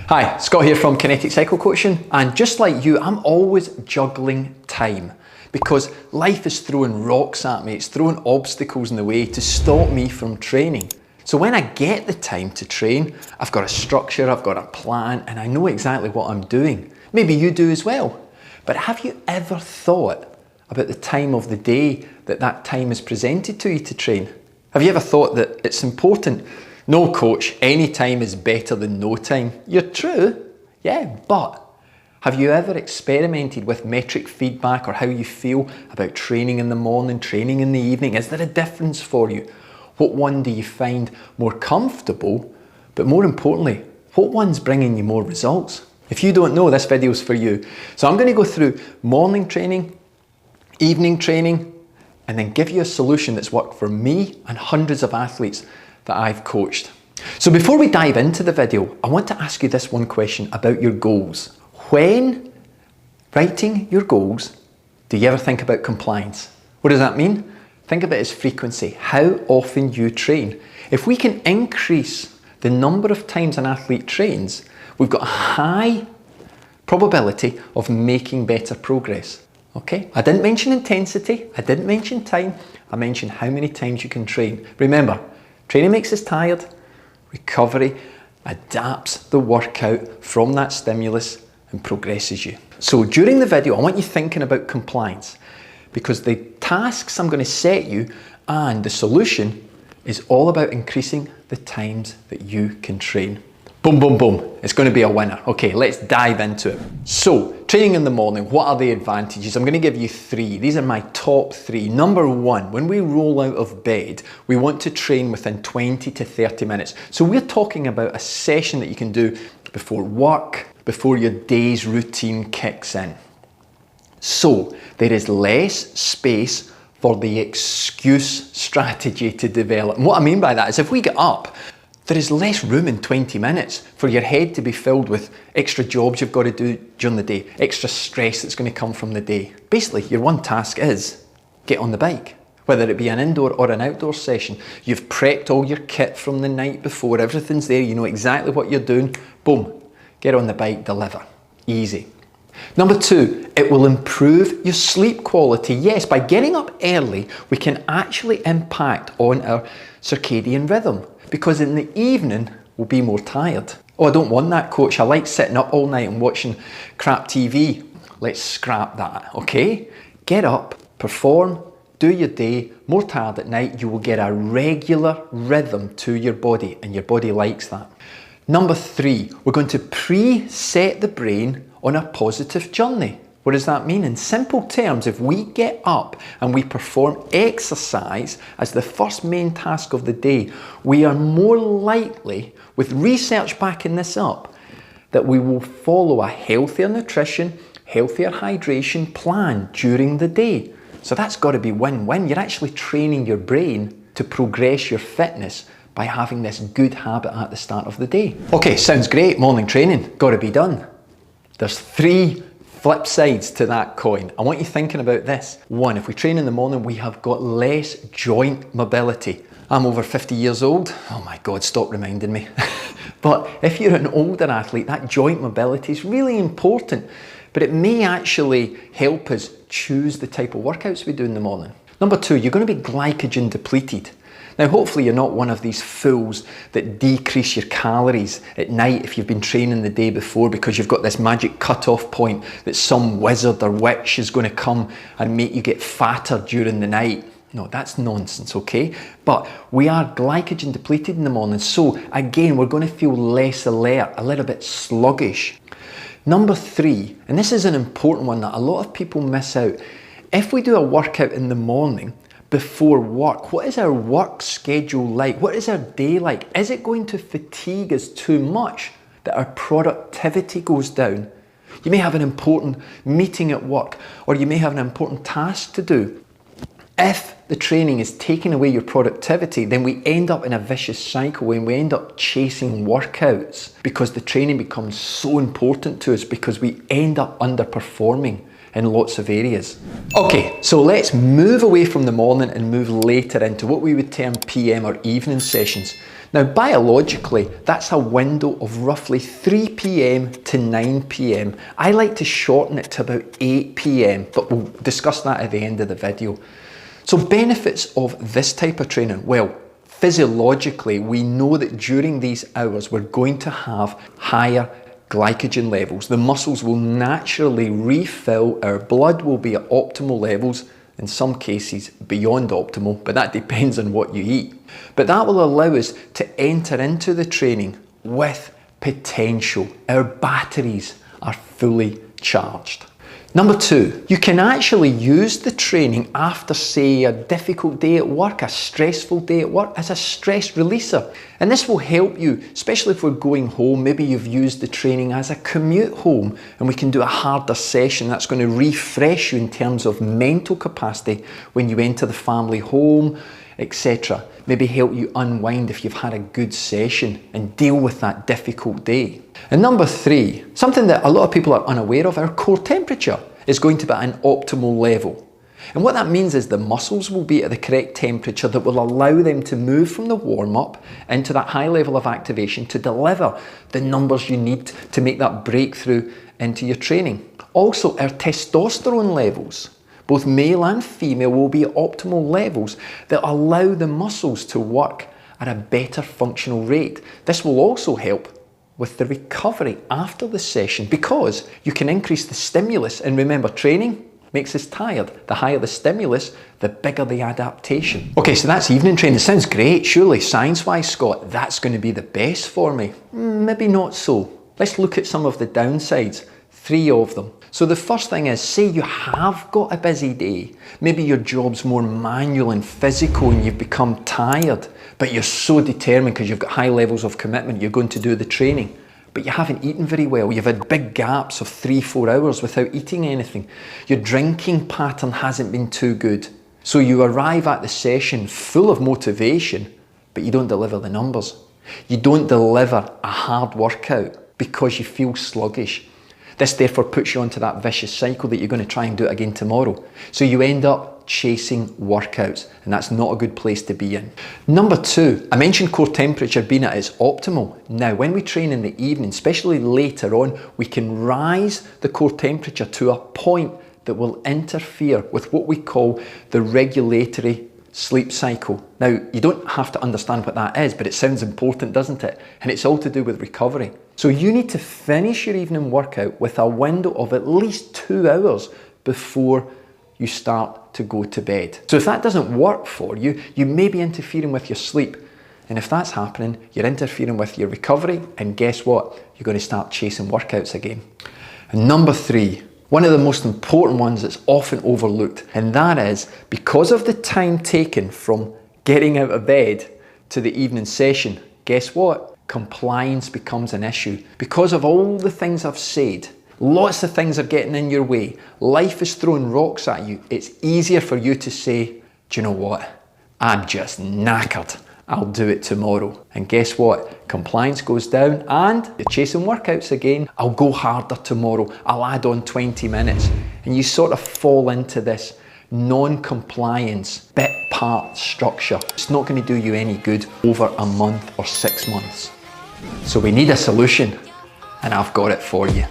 Hi, Scott here from Kinetic Cycle Coaching, and just like you, I'm always juggling time because life is throwing rocks at me, it's throwing obstacles in the way to stop me from training. So when I get the time to train, I've got a structure, I've got a plan, and I know exactly what I'm doing. Maybe you do as well. But have you ever thought about the time of the day that time is presented to you to train? Have you ever thought that it's important? No coach, any time is better than no time. You're true, yeah, but have you ever experimented with metric feedback or how you feel about training in the morning, training in the evening? Is there a difference for you? What one do you find more comfortable? But more importantly, what one's bringing you more results? If you don't know, this video's for you. So I'm going to go through morning training, evening training, and then give you a solution that's worked for me and hundreds of athletes that I've coached. So before we dive into the video, I want to ask you this one question about your goals. When writing your goals, do you ever think about compliance? What does that mean? Think of it as frequency, how often you train. If we can increase the number of times an athlete trains, we've got a high probability of making better progress. Okay? I didn't mention intensity, I didn't mention time, I mentioned how many times you can train. Remember, training makes us tired, recovery adapts the workout from that stimulus and progresses you. So during the video, I want you thinking about compliance because the tasks I'm going to set you and the solution is all about increasing the times that you can train. Boom, boom, boom. It's going to be a winner. Okay, let's dive into it. So, training in the morning, what are the advantages? I'm going to give you three. These are my top three. Number one, when we roll out of bed, we want to train within 20 to 30 minutes. So we're talking about a session that you can do before work, before your day's routine kicks in. So, there is less space for the excuse strategy to develop. And what I mean by that is if we get up, there is less room in 20 minutes for your head to be filled with extra jobs you've got to do during the day, extra stress that's going to come from the day. Basically, your one task is get on the bike. Whether it be an indoor or an outdoor session, you've prepped all your kit from the night before, everything's there, you know exactly what you're doing, boom, get on the bike, deliver. Easy. Number two, it will improve your sleep quality. Yes, by getting up early, we can actually impact on our circadian rhythm. Because in the evening, we'll be more tired. Oh, I don't want that, coach. I like sitting up all night and watching crap TV. Let's scrap that, okay? Get up, perform, do your day, more tired at night. You will get a regular rhythm to your body, and your body likes that. Number three, we're going to preset the brain on a positive journey. What does that mean? In simple terms, if we get up and we perform exercise as the first main task of the day, we are more likely, with research backing this up, that we will follow a healthier nutrition, healthier hydration plan during the day. So that's got to be win-win. You're actually training your brain to progress your fitness by having this good habit at the start of the day. Okay, sounds great. Morning training, got to be done. There's three flip sides to that coin. I want you thinking about this. One, if we train in the morning, we have got less joint mobility. I'm over 50 years old. Oh my God, stop reminding me. But if you're an older athlete, that joint mobility is really important, but it may actually help us choose the type of workouts we do in the morning. Number two, you're going to be glycogen depleted. Now, hopefully you're not one of these fools that decrease your calories at night if you've been training the day before because you've got this magic cut-off point that some wizard or witch is going to come and make you get fatter during the night. No, that's nonsense, okay? But we are glycogen depleted in the morning, so again, we're going to feel less alert, a little bit sluggish. Number three, and this is an important one that a lot of people miss out. If we do a workout in the morning, before work, what is our work schedule like? What is our day like? Is it going to fatigue us too much that our productivity goes down? You may have an important meeting at work, or you may have an important task to do. If the training is taking away your productivity, then we end up in a vicious cycle when we end up chasing workouts because the training becomes so important to us because we end up underperforming. in lots of areas. Okay, so let's move away from the morning and move later into what we would term PM or evening sessions. Now, biologically, that's a window of roughly 3 PM to 9 PM. I like to shorten it to about 8 PM, but we'll discuss that at the end of the video. So benefits of this type of training, well, physiologically, we know that during these hours, we're going to have higher glycogen levels. The muscles will naturally refill, our blood will be at optimal levels, in some cases beyond optimal, but that depends on what you eat. But that will allow us to enter into the training with potential. Our batteries are fully charged. Number 2, you can actually use the training after, say, a difficult day at work, a stressful day at work, as a stress releaser. And this will help you, especially if we're going home. Maybe you've used the training as a commute home, and we can do a harder session that's going to refresh you in terms of mental capacity when you enter the family home, etc. Maybe help you unwind if you've had a good session and deal with that difficult day. And number 3, something that a lot of people are unaware of, our core temperature is going to be at an optimal level. And what that means is the muscles will be at the correct temperature that will allow them to move from the warm-up into that high level of activation to deliver the numbers you need to make that breakthrough into your training. Also, our testosterone levels, both male and female, will be at optimal levels that allow the muscles to work at a better functional rate. This will also help with the recovery after the session because you can increase the stimulus. And remember, training makes us tired. The higher the stimulus, the bigger the adaptation. Okay, so that's evening training. Sounds great, surely. Science-wise, Scott, that's going to be the best for me. Maybe not so. Let's look at some of the downsides. 3 of them. So the first thing is, say you have got a busy day. Maybe your job's more manual and physical and you've become tired, but you're so determined because you've got high levels of commitment, you're going to do the training. But you haven't eaten very well. You've had big gaps of 3-4 hours without eating anything. Your drinking pattern hasn't been too good. So you arrive at the session full of motivation, but you don't deliver the numbers. You don't deliver a hard workout because you feel sluggish. This therefore puts you onto that vicious cycle that you're going to try and do it again tomorrow. So you end up chasing workouts, and that's not a good place to be in. Number 2, I mentioned core temperature being at its optimal. Now, when we train in the evening, especially later on, we can rise the core temperature to a point that will interfere with what we call the regulatory sleep cycle. Now, you don't have to understand what that is, but it sounds important, doesn't it? And it's all to do with recovery. So you need to finish your evening workout with a window of at least 2 hours before you start to go to bed. So if that doesn't work for you, you may be interfering with your sleep. And if that's happening, you're interfering with your recovery, and guess what? You're going to start chasing workouts again. And number 3, one of the most important ones that's often overlooked, and that is because of the time taken from getting out of bed to the evening session, guess what? Compliance becomes an issue. Because of all the things I've said, lots of things are getting in your way. Life is throwing rocks at you. It's easier for you to say, do you know what? I'm just knackered. I'll do it tomorrow. And guess what? Compliance goes down and you're chasing workouts again. I'll go harder tomorrow. I'll add on 20 minutes. And you sort of fall into this non-compliance bit part structure. It's not going to do you any good over a month or 6 months. So we need a solution, and I've got it for you.